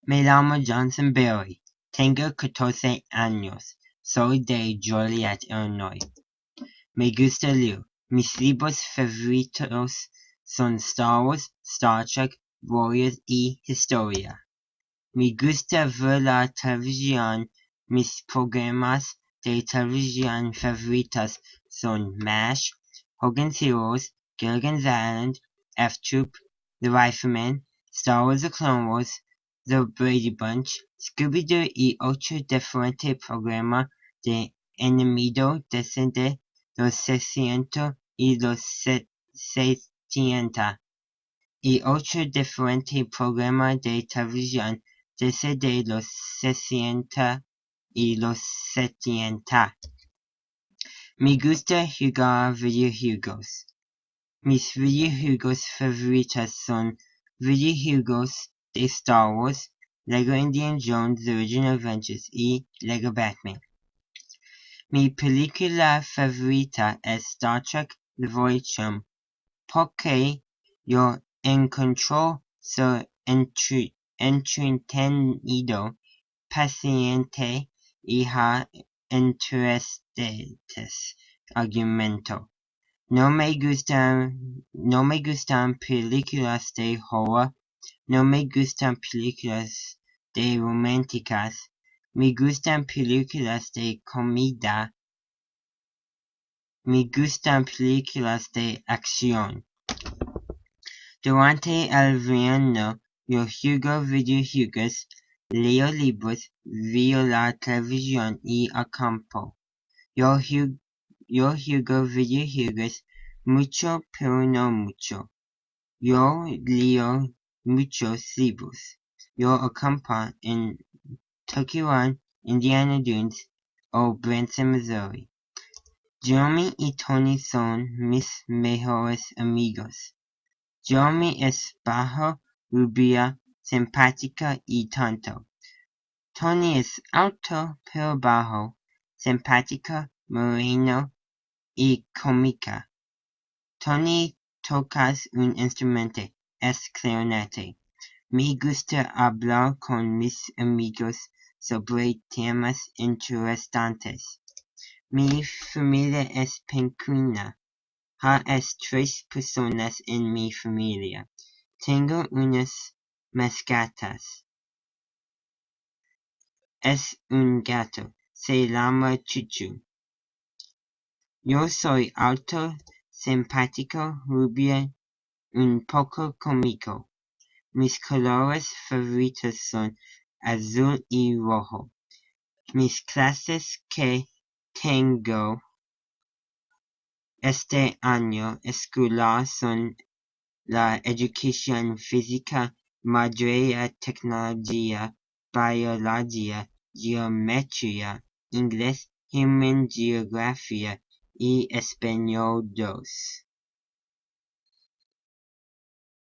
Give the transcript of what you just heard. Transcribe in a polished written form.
Me llamo Johnson Berry. Tengo 14 años. Soy de Joliet, Illinois. Me gusta leer. Mis libros favoritos son Star Wars, Star Trek, Warriors y historia. Me gusta ver la televisión. Mis programas de televisión favoritos son MASH, Hogan's Heroes, Gilligan's Island, F-Troop, The Rifleman, Star Wars The Clone Wars, The Brady Bunch, Scooby-Doo y otros diferentes programas de animación desde los 60 y los 70 y otros diferentes programas de televisión desde los 60 y los 70. Me gusta jugar videojuegos. Mis videojuegos favoritos son videojuegos de Star Wars, Lego Indiana Jones The Original Adventures y Lego Batman. Mi película favorita es Star Trek The Voyage Home, porque yo encuentro su entretenido, paciente y interesantes argumento. No me gustan películas de horror, no me gustan películas de románticas, me gustan películas de comida, me gustan películas de acción. Durante el verano, yo juego videojuegos, leo libros, veo la televisión y acampo. Yo juego videojuegos mucho, pero no mucho. Yo leo muchos libros. Yo acampo en Tucson, Indiana Dunes o Branson, Missouri. Jeremy y Tony son mis mejores amigos. Jeremy es bajo, rubia, simpática y tonto. Tony es alto pero bajo, simpático, moreno y cómica. Tony toca un instrumento, es clarinete. Me gusta hablar con mis amigos sobre temas interesantes. Mi familia es pequeña. Es 3 personas en mi familia. Tengo unas mascotas. Es un gato. Se llama Chuchu. Yo soy alto, simpático, rubio, un poco cómico. Mis colores favoritos son azul y rojo. Mis clases que tengo este año escolar son la educación física, materia, tecnología, biología, geometría, inglés, human geografía y español 2.